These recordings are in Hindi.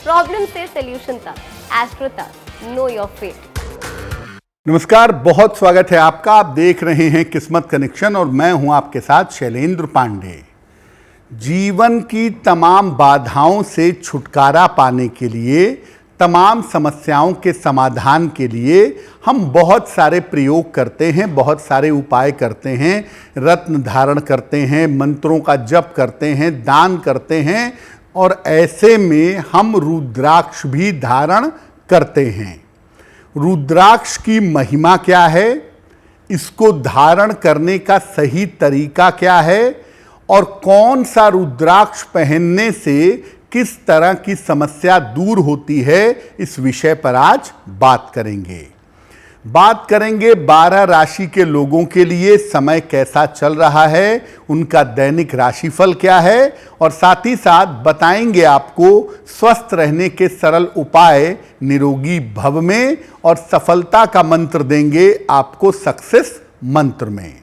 प्रॉब्लम से सॉल्यूशन तक, एस्ट्रो तक, नो योर फेट। नमस्कार, बहुत स्वागत है आपका। आप देख रहे हैं किस्मत कनेक्शन और मैं हूं आपके साथ शैलेंद्र पांडे। जीवन की तमाम बाधाओं से छुटकारा पाने के लिए, तमाम समस्याओं के समाधान के लिए हम बहुत सारे प्रयोग करते हैं, बहुत सारे उपाय करते हैं, रत्न धारण करते हैं, मंत्रों का जप करते हैं, दान करते हैं और ऐसे में हम रुद्राक्ष भी धारण करते हैं। रुद्राक्ष की महिमा क्या है, इसको धारण करने का सही तरीका क्या है और कौन सा रुद्राक्ष पहनने से किस तरह की समस्या दूर होती है, इस विषय पर आज बात करेंगे। 12 राशि के लोगों के लिए समय कैसा चल रहा है, उनका दैनिक राशिफल क्या है और साथ ही साथ बताएंगे आपको स्वस्थ रहने के सरल उपाय निरोगी भव में और सफलता का मंत्र देंगे आपको सक्सेस मंत्र में।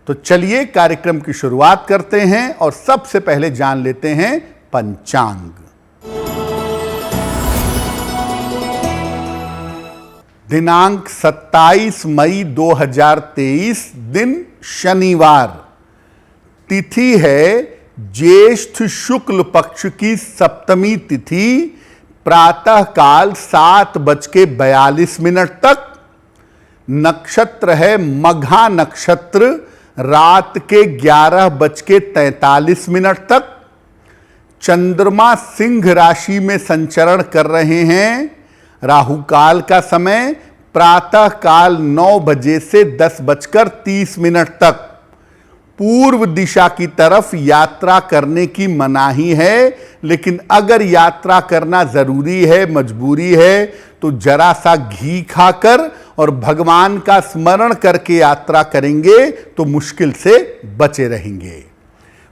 तो चलिए कार्यक्रम की शुरुआत करते हैं और सबसे पहले जान लेते हैं पंचांग। दिनांक 27 मई 2023, दिन शनिवार, तिथि है ज्येष्ठ शुक्ल पक्ष की सप्तमी तिथि, प्रातः काल 7:42 तक। नक्षत्र है मघा नक्षत्र, रात के 11:43 तक। चंद्रमा सिंह राशि में संचरण कर रहे हैं। राहु काल का समय प्रातः काल 9 बजे से 10:30 तक। पूर्व दिशा की तरफ यात्रा करने की मनाही है, लेकिन अगर यात्रा करना जरूरी है, मजबूरी है, तो जरा सा घी खाकर और भगवान का स्मरण करके यात्रा करेंगे तो मुश्किल से बचे रहेंगे।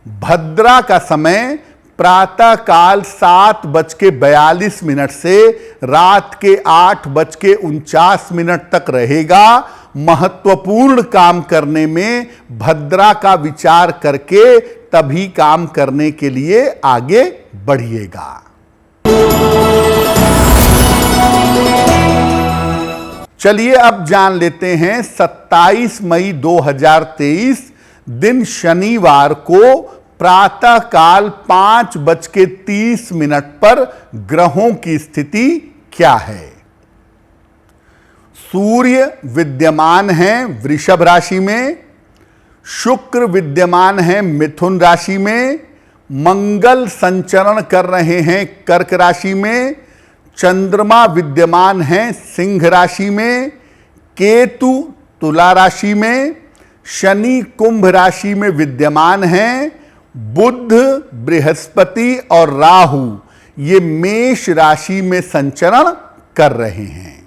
भद्रा का समय प्रातः काल 7:42 से रात के 8:49 तक रहेगा। महत्वपूर्ण काम करने में भद्रा का विचार करके तभी काम करने के लिए आगे बढ़िएगा। चलिए अब जान लेते हैं 27 मई 2023, दिन शनिवार को प्रातः काल 5:30 पर ग्रहों की स्थिति क्या है। सूर्य विद्यमान है वृषभ राशि में, शुक्र विद्यमान है मिथुन राशि में, मंगल संचरण कर रहे हैं कर्क राशि में, चंद्रमा विद्यमान है सिंह राशि में, केतु तुला राशि में, शनि कुंभ राशि में विद्यमान है, बुध, बृहस्पति और राहु ये मेष राशि में संचरण कर रहे हैं।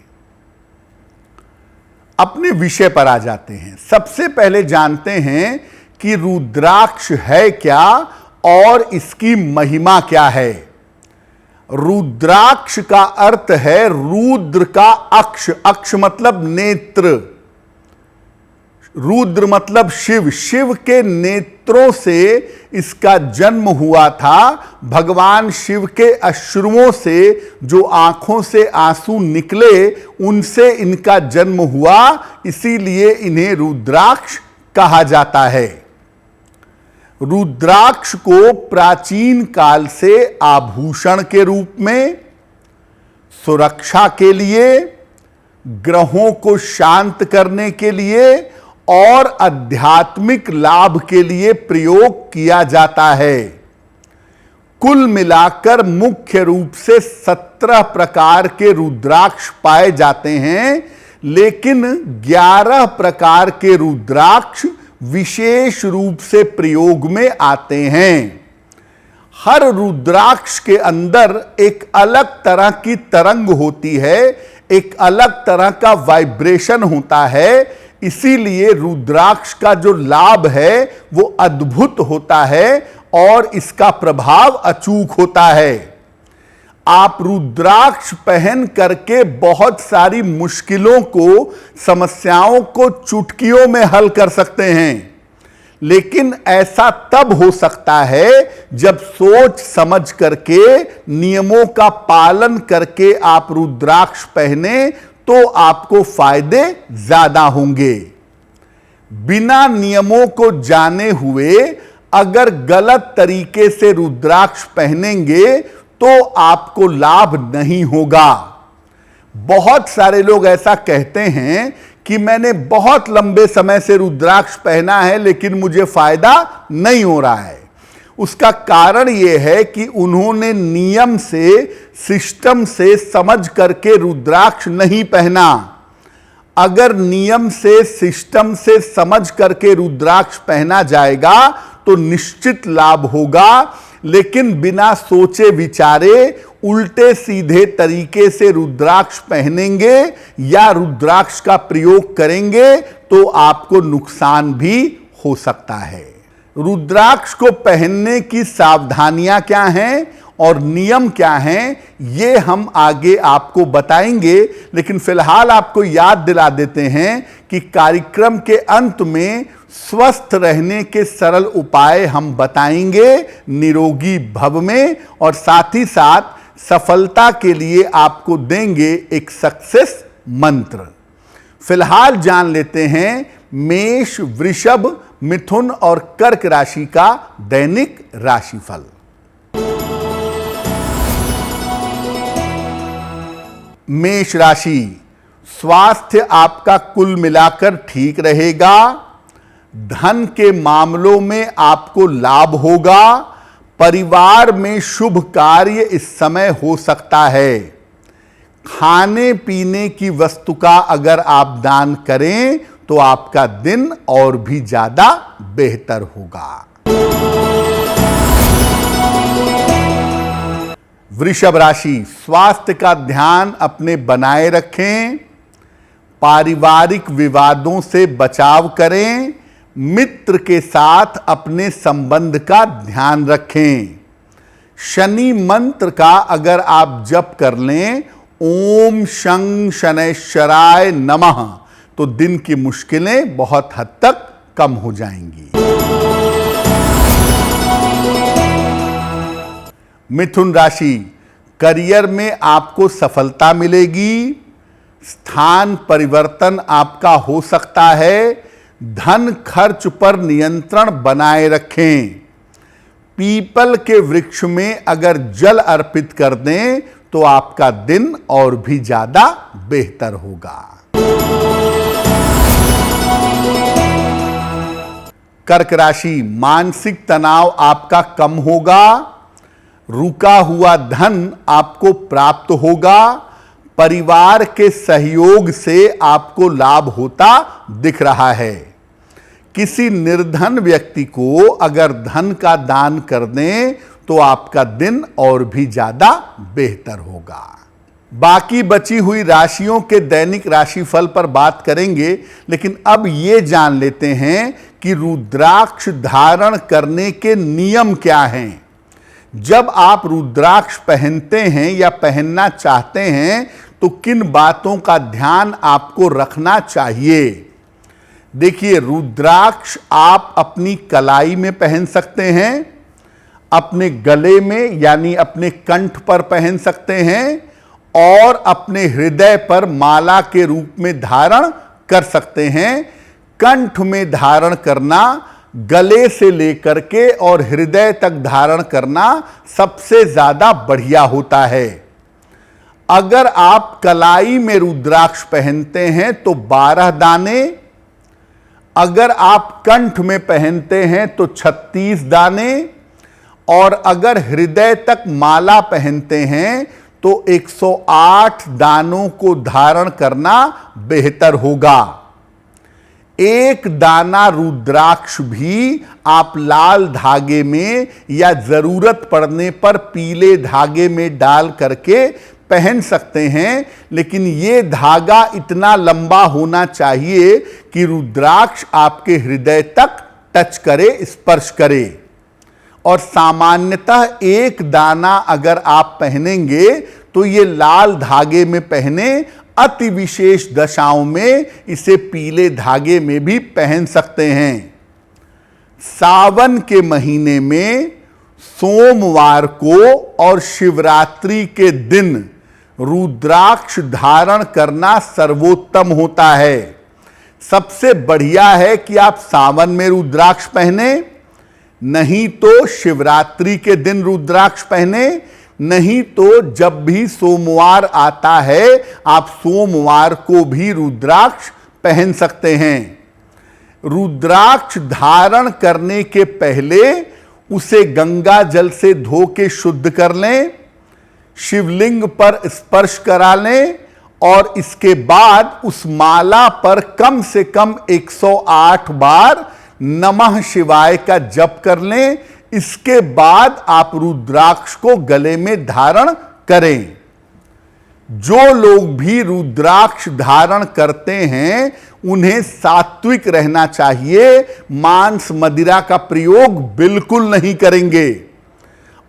अपने विषय पर आ जाते हैं। सबसे पहले जानते हैं कि रुद्राक्ष है क्या और इसकी महिमा क्या है। रुद्राक्ष का अर्थ है रुद्र का अक्ष, अक्ष मतलब नेत्र, रुद्र मतलब शिव, शिव के नेत्रों से इसका जन्म हुआ था। भगवान शिव के अश्रुओं से जो आंखों से आंसू निकले, उनसे इनका जन्म हुआ, इसीलिए इन्हें रुद्राक्ष कहा जाता है। रुद्राक्ष को प्राचीन काल से आभूषण के रूप में, सुरक्षा के लिए, ग्रहों को शांत करने के लिए और आध्यात्मिक लाभ के लिए प्रयोग किया जाता है। कुल मिलाकर मुख्य रूप से 17 प्रकार के रुद्राक्ष पाए जाते हैं, लेकिन 11 प्रकार के रुद्राक्ष विशेष रूप से प्रयोग में आते हैं। हर रुद्राक्ष के अंदर एक अलग तरह की तरंग होती है, एक अलग तरह का वाइब्रेशन होता है, इसीलिए रुद्राक्ष का जो लाभ है वो अद्भुत होता है और इसका प्रभाव अचूक होता है। आप रुद्राक्ष पहन करके बहुत सारी मुश्किलों को, समस्याओं को चुटकियों में हल कर सकते हैं, लेकिन ऐसा तब हो सकता है जब सोच समझ करके नियमों का पालन करके आप रुद्राक्ष पहने तो आपको फायदे ज्यादा होंगे। बिना नियमों को जाने हुए अगर गलत तरीके से रुद्राक्ष पहनेंगे तो आपको लाभ नहीं होगा। बहुत सारे लोग ऐसा कहते हैं कि मैंने बहुत लंबे समय से रुद्राक्ष पहना है लेकिन मुझे फायदा नहीं हो रहा है। उसका कारण यह है कि उन्होंने नियम से, सिस्टम से समझ करके रुद्राक्ष नहीं पहना। अगर नियम से, सिस्टम से समझ करके रुद्राक्ष पहना जाएगा तो निश्चित लाभ होगा, लेकिन बिना सोचे विचारे उल्टे सीधे तरीके से रुद्राक्ष पहनेंगे या रुद्राक्ष का प्रयोग करेंगे तो आपको नुकसान भी हो सकता है। रुद्राक्ष को पहनने की सावधानियां क्या हैं और नियम क्या हैं, ये हम आगे आपको बताएंगे, लेकिन फिलहाल आपको याद दिला देते हैं कि कार्यक्रम के अंत में स्वस्थ रहने के सरल उपाय हम बताएंगे निरोगी भव में, और साथ ही साथ सफलता के लिए आपको देंगे एक सक्सेस मंत्र। फिलहाल जान लेते हैं मेष, वृषभ, मिथुन और कर्क राशि का दैनिक राशिफल। मेष राशि, स्वास्थ्य आपका कुल मिलाकर ठीक रहेगा। धन के मामलों में आपको लाभ होगा। परिवार में शुभ कार्य इस समय हो सकता है। खाने पीने की वस्तु का अगर आप दान करें तो आपका दिन और भी ज्यादा बेहतर होगा। वृषभ राशि, स्वास्थ्य का ध्यान अपने बनाए रखें। पारिवारिक विवादों से बचाव करें। मित्र के साथ अपने संबंध का ध्यान रखें। शनि मंत्र का अगर आप जप कर लें, ओम शं शनैश्चराय नमः, तो दिन की मुश्किलें बहुत हद तक कम हो जाएंगी। मिथुन राशि, करियर में आपको सफलता मिलेगी। स्थान परिवर्तन आपका हो सकता है। धन खर्च पर नियंत्रण बनाए रखें। पीपल के वृक्ष में अगर जल अर्पित कर दें तो आपका दिन और भी ज्यादा बेहतर होगा। कर्क राशि, मानसिक तनाव आपका कम होगा। रुका हुआ धन आपको प्राप्त होगा। परिवार के सहयोग से आपको लाभ होता दिख रहा है। किसी निर्धन व्यक्ति को अगर धन का दान कर दें तो आपका दिन और भी ज्यादा बेहतर होगा। बाकी बची हुई राशियों के दैनिक राशिफल पर बात करेंगे, लेकिन अब ये जान लेते हैं कि रुद्राक्ष धारण करने के नियम क्या हैं। जब आप रुद्राक्ष पहनते हैं या पहनना चाहते हैं तो किन बातों का ध्यान आपको रखना चाहिए। देखिए, रुद्राक्ष आप अपनी कलाई में पहन सकते हैं, अपने गले में यानी अपने कंठ पर पहन सकते हैं, और अपने हृदय पर माला के रूप में धारण कर सकते हैं। कंठ में धारण करना, गले से लेकर के और हृदय तक धारण करना सबसे ज्यादा बढ़िया होता है। अगर आप कलाई में रुद्राक्ष पहनते हैं तो 12 दाने, अगर आप कंठ में पहनते हैं तो 36 दाने, और अगर हृदय तक माला पहनते हैं तो 108 दानों को धारण करना बेहतर होगा। एक दाना रुद्राक्ष भी आप लाल धागे में या जरूरत पड़ने पर पीले धागे में डाल करके पहन सकते हैं, लेकिन यह धागा इतना लंबा होना चाहिए कि रुद्राक्ष आपके हृदय तक टच करे, स्पर्श करे। और सामान्यतः एक दाना अगर आप पहनेंगे तो ये लाल धागे में पहने, अति विशेष दशाओं में इसे पीले धागे में भी पहन सकते हैं। सावन के महीने में सोमवार को और शिवरात्रि के दिन रुद्राक्ष धारण करना सर्वोत्तम होता है। सबसे बढ़िया है कि आप सावन में रुद्राक्ष पहने, नहीं तो शिवरात्रि के दिन रुद्राक्ष पहने, नहीं तो जब भी सोमवार आता है आप सोमवार को भी रुद्राक्ष पहन सकते हैं। रुद्राक्ष धारण करने के पहले उसे गंगा जल से धो के शुद्ध कर लें, शिवलिंग पर स्पर्श करा लें और इसके बाद उस माला पर कम से कम 108 बार नमः शिवाय का जप कर लें। इसके बाद आप रुद्राक्ष को गले में धारण करें। जो लोग भी रुद्राक्ष धारण करते हैं उन्हें सात्विक रहना चाहिए, मांस मदिरा का प्रयोग बिल्कुल नहीं करेंगे।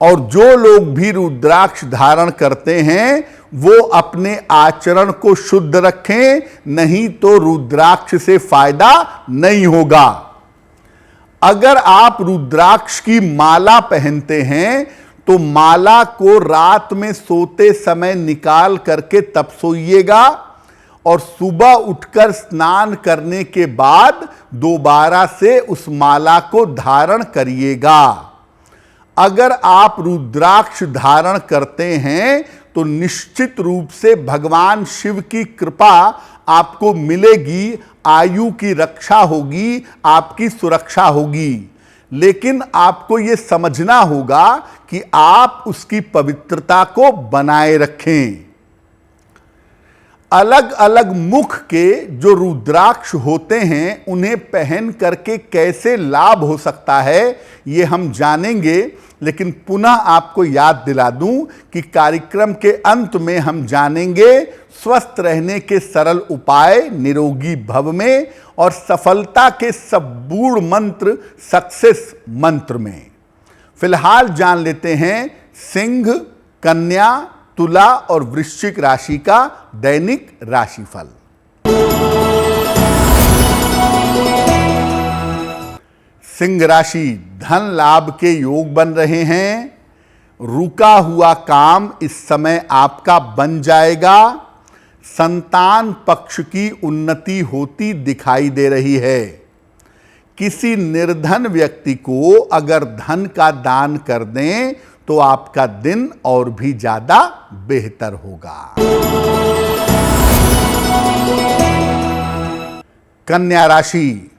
और जो लोग भी रुद्राक्ष धारण करते हैं वो अपने आचरण को शुद्ध रखें, नहीं तो रुद्राक्ष से फायदा नहीं होगा। अगर आप रुद्राक्ष की माला पहनते हैं तो माला को रात में सोते समय निकाल करके तब सोइएगा और सुबह उठकर स्नान करने के बाद दोबारा से उस माला को धारण करिएगा। अगर आप रुद्राक्ष धारण करते हैं तो निश्चित रूप से भगवान शिव की कृपा आपको मिलेगी, आयु की रक्षा होगी, आपकी सुरक्षा होगी। लेकिन आपको यह समझना होगा कि आप उसकी पवित्रता को बनाए रखें। अलग अलग मुख के जो रुद्राक्ष होते हैं उन्हें पहन करके कैसे लाभ हो सकता है ये हम जानेंगे, लेकिन पुनः आपको याद दिला दूं कि कार्यक्रम के अंत में हम जानेंगे स्वस्थ रहने के सरल उपाय निरोगी भव में और सफलता के संपूर्ण मंत्र सक्सेस मंत्र में। फिलहाल जान लेते हैं सिंह, कन्या, तुला और वृश्चिक राशि का दैनिक राशिफल। सिंह राशि, धन लाभ के योग बन रहे हैं। रुका हुआ काम इस समय आपका बन जाएगा। संतान पक्ष की उन्नति होती दिखाई दे रही है। किसी निर्धन व्यक्ति को अगर धन का दान कर दें तो आपका दिन और भी ज्यादा बेहतर होगा। कन्या राशि,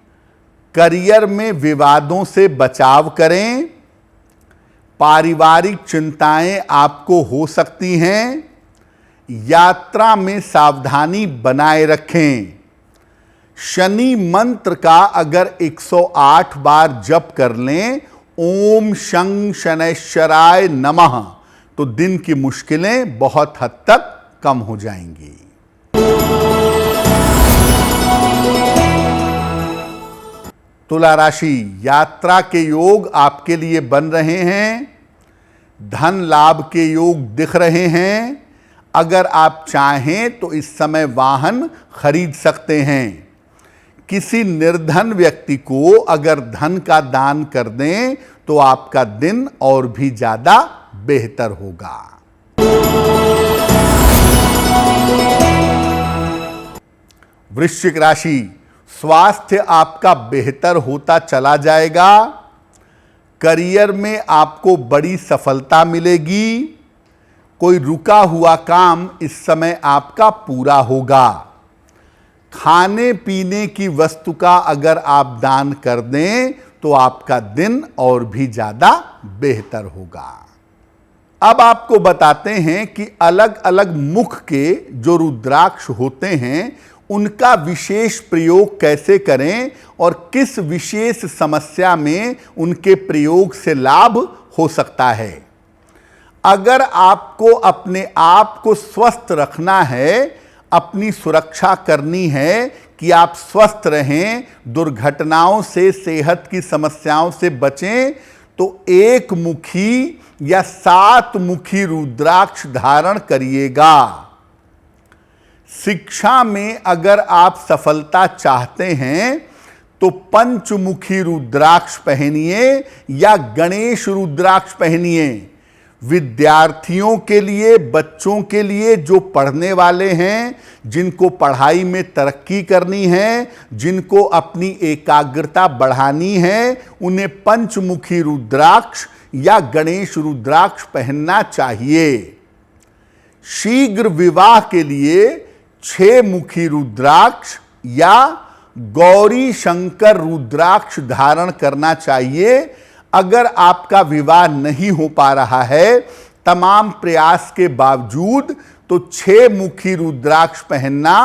करियर में विवादों से बचाव करें। पारिवारिक चिंताएं आपको हो सकती हैं। यात्रा में सावधानी बनाए रखें। शनि मंत्र का अगर 108 बार जप कर लें, ओम शं शनैश्चराय नमः, तो दिन की मुश्किलें बहुत हद तक कम हो जाएंगी। तुला राशि, यात्रा के योग आपके लिए बन रहे हैं। धन लाभ के योग दिख रहे हैं। अगर आप चाहें तो इस समय वाहन खरीद सकते हैं। किसी निर्धन व्यक्ति को अगर धन का दान कर दें तो आपका दिन और भी ज्यादा बेहतर होगा। वृश्चिक राशि, स्वास्थ्य आपका बेहतर होता चला जाएगा। करियर में आपको बड़ी सफलता मिलेगी। कोई रुका हुआ काम इस समय आपका पूरा होगा। खाने पीने की वस्तु का अगर आप दान कर दें तो आपका दिन और भी ज्यादा बेहतर होगा। अब आपको बताते हैं कि अलग अलग मुख के जो रुद्राक्ष होते हैं उनका विशेष प्रयोग कैसे करें और किस विशेष समस्या में उनके प्रयोग से लाभ हो सकता है। अगर आपको अपने आप को स्वस्थ रखना है, अपनी सुरक्षा करनी है कि आप स्वस्थ रहें, दुर्घटनाओं से, सेहत की समस्याओं से बचें, तो एक मुखी या 7 मुखी रुद्राक्ष धारण करिएगा। शिक्षा में अगर आप सफलता चाहते हैं तो पंचमुखी रुद्राक्ष पहनिए या गणेश रुद्राक्ष पहनिए। विद्यार्थियों के लिए, बच्चों के लिए, जो पढ़ने वाले हैं, जिनको पढ़ाई में तरक्की करनी है, जिनको अपनी एकाग्रता बढ़ानी है, उन्हें पंचमुखी रुद्राक्ष या गणेश रुद्राक्ष पहनना चाहिए। शीघ्र विवाह के लिए 6 मुखी रुद्राक्ष या गौरी शंकर रुद्राक्ष धारण करना चाहिए। अगर आपका विवाह नहीं हो पा रहा है तमाम प्रयास के बावजूद, तो 6 मुखी रुद्राक्ष पहनना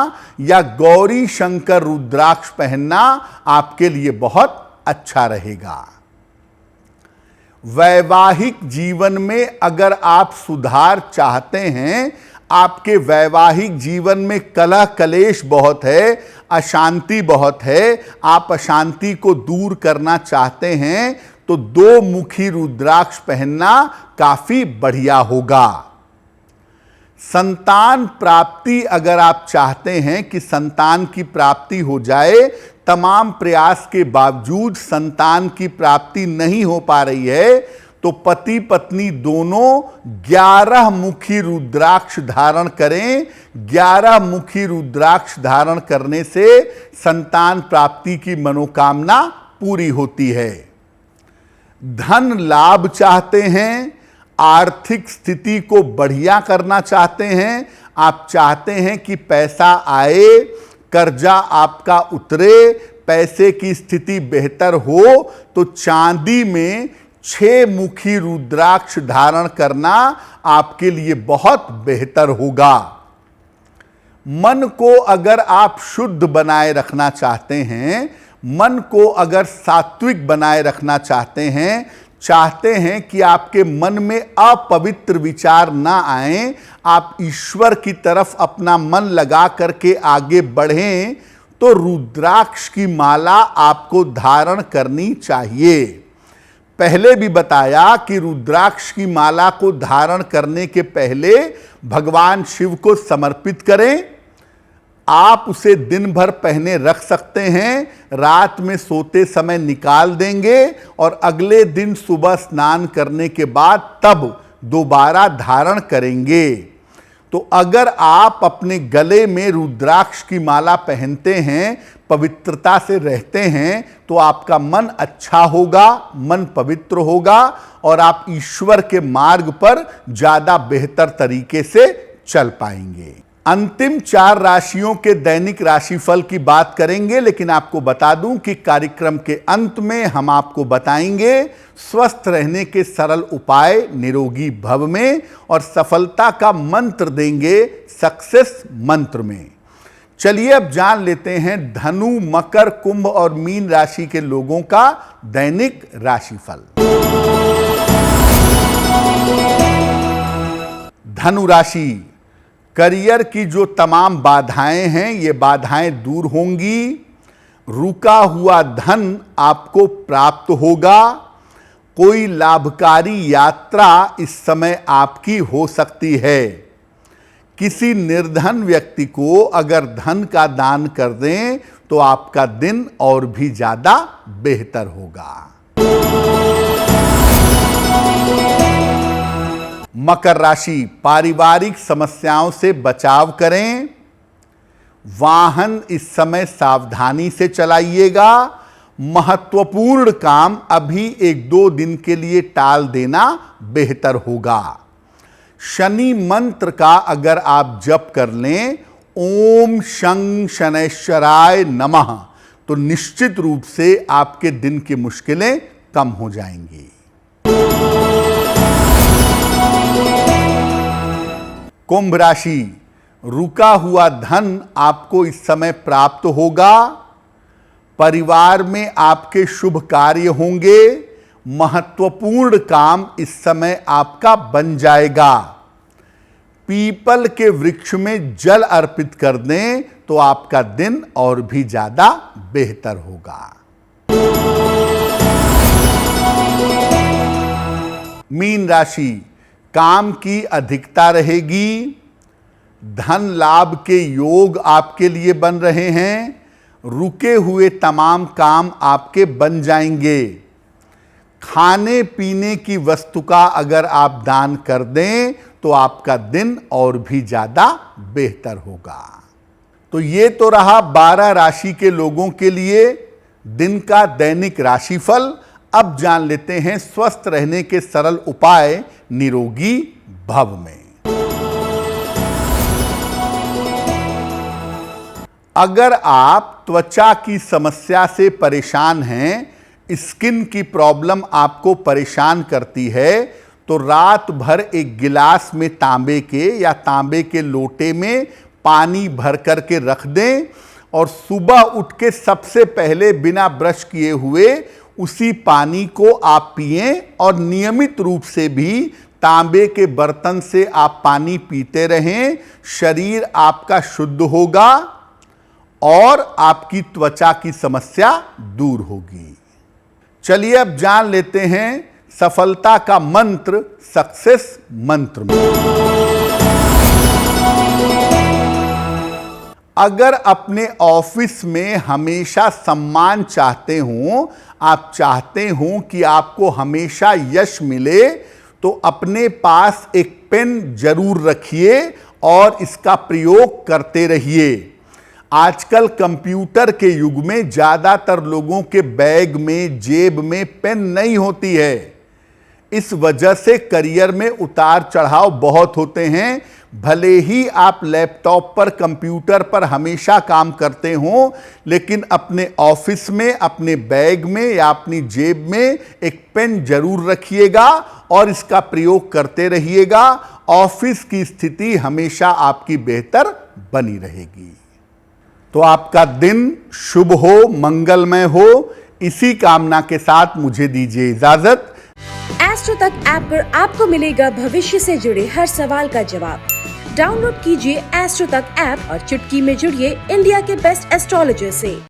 या गौरी शंकर रुद्राक्ष पहनना आपके लिए बहुत अच्छा रहेगा। वैवाहिक जीवन में अगर आप सुधार चाहते हैं, आपके वैवाहिक जीवन में कलह कलेश बहुत है, अशांति बहुत है, आप अशांति को दूर करना चाहते हैं, तो 2 मुखी रुद्राक्ष पहनना काफी बढ़िया होगा। संतान प्राप्ति अगर आप चाहते हैं कि संतान की प्राप्ति हो जाए, तमाम प्रयास के बावजूद संतान की प्राप्ति नहीं हो पा रही है, तो पति पत्नी दोनों 11 मुखी रुद्राक्ष धारण करें। 11 मुखी रुद्राक्ष धारण करने से संतान प्राप्ति की मनोकामना पूरी होती है। धन लाभ चाहते हैं, आर्थिक स्थिति को बढ़िया करना चाहते हैं, आप चाहते हैं कि पैसा आए, कर्जा आपका उतरे, पैसे की स्थिति बेहतर हो, तो चांदी में 6 मुखी रुद्राक्ष धारण करना आपके लिए बहुत बेहतर होगा। मन को अगर आप शुद्ध बनाए रखना चाहते हैं, मन को अगर सात्विक बनाए रखना चाहते हैं कि आपके मन में अपवित्र विचार ना आए, आप ईश्वर की तरफ अपना मन लगा करके आगे बढ़ें, तो रुद्राक्ष की माला आपको धारण करनी चाहिए। पहले भी बताया कि रुद्राक्ष की माला को धारण करने के पहले भगवान शिव को समर्पित करें। आप उसे दिन भर पहने रख सकते हैं, रात में सोते समय निकाल देंगे और अगले दिन सुबह स्नान करने के बाद तब दोबारा धारण करेंगे। तो अगर आप अपने गले में रुद्राक्ष की माला पहनते हैं, पवित्रता से रहते हैं, तो आपका मन अच्छा होगा, मन पवित्र होगा और आप ईश्वर के मार्ग पर ज्यादा बेहतर तरीके से चल पाएंगे। अंतिम 4 राशियों के दैनिक राशिफल की बात करेंगे, लेकिन आपको बता दूं कि कार्यक्रम के अंत में हम आपको बताएंगे स्वस्थ रहने के सरल उपाय निरोगी भव में, और सफलता का मंत्र देंगे सक्सेस मंत्र में। चलिए अब जान लेते हैं धनु, मकर, कुंभ और मीन राशि के लोगों का दैनिक राशिफल। धनु राशि, करियर की जो तमाम बाधाएं हैं, ये बाधाएं दूर होंगी। रुका हुआ धन आपको प्राप्त होगा। कोई लाभकारी यात्रा इस समय आपकी हो सकती है। किसी निर्धन व्यक्ति को अगर धन का दान कर दें तो आपका दिन और भी ज्यादा बेहतर होगा। मकर राशि, पारिवारिक समस्याओं से बचाव करें। वाहन इस समय सावधानी से चलाइएगा। महत्वपूर्ण काम अभी 1-2 दिन के लिए टाल देना बेहतर होगा। शनि मंत्र का अगर आप जप कर लें, ओम शं शनैश्चराय नमः, तो निश्चित रूप से आपके दिन की मुश्किलें कम हो जाएंगी। कुंभ राशि, रुका हुआ धन आपको इस समय प्राप्त होगा। परिवार में आपके शुभ कार्य होंगे। महत्वपूर्ण काम इस समय आपका बन जाएगा। पीपल के वृक्ष में जल अर्पित कर दें तो आपका दिन और भी ज्यादा बेहतर होगा। मीन राशि, काम की अधिकता रहेगी। धन लाभ के योग आपके लिए बन रहे हैं। रुके हुए तमाम काम आपके बन जाएंगे। खाने पीने की वस्तु का अगर आप दान कर दें तो आपका दिन और भी ज्यादा बेहतर होगा। तो ये तो रहा 12 राशि के लोगों के लिए दिन का दैनिक राशिफल। अब जान लेते हैं स्वस्थ रहने के सरल उपाय निरोगी भव में। अगर आप त्वचा की समस्या से परेशान हैं, स्किन की प्रॉब्लम आपको परेशान करती है, तो रात भर एक गिलास में तांबे के या तांबे के लोटे में पानी भर करके रख दें और सुबह उठ के सबसे पहले बिना ब्रश किए हुए उसी पानी को आप पिएं और नियमित रूप से भी तांबे के बर्तन से आप पानी पीते रहें। शरीर आपका शुद्ध होगा और आपकी त्वचा की समस्या दूर होगी। चलिए अब जान लेते हैं सफलता का मंत्र सक्सेस मंत्र में। अगर अपने ऑफिस में हमेशा सम्मान चाहते हो, आप चाहते हो कि आपको हमेशा यश मिले, तो अपने पास एक पेन जरूर रखिए और इसका प्रयोग करते रहिए। आजकल कंप्यूटर के युग में ज्यादातर लोगों के बैग में, जेब में पेन नहीं होती है। इस वजह से करियर में उतार चढ़ाव बहुत होते हैं। भले ही आप लैपटॉप पर, कंप्यूटर पर हमेशा काम करते हो, लेकिन अपने ऑफिस में, अपने बैग में या अपनी जेब में एक पेन जरूर रखिएगा और इसका प्रयोग करते रहिएगा। ऑफिस की स्थिति हमेशा आपकी बेहतर बनी रहेगी। तो आपका दिन शुभ हो, मंगलमय हो। इसी कामना के साथ मुझे दीजिए इजाजत। एस्ट्रो तक ऐप पर आपको मिलेगा भविष्य से जुड़े हर सवाल का जवाब। डाउनलोड कीजिए एस्ट्रो तक ऐप और चुटकी में जुड़िए इंडिया के बेस्ट एस्ट्रोलॉजर से।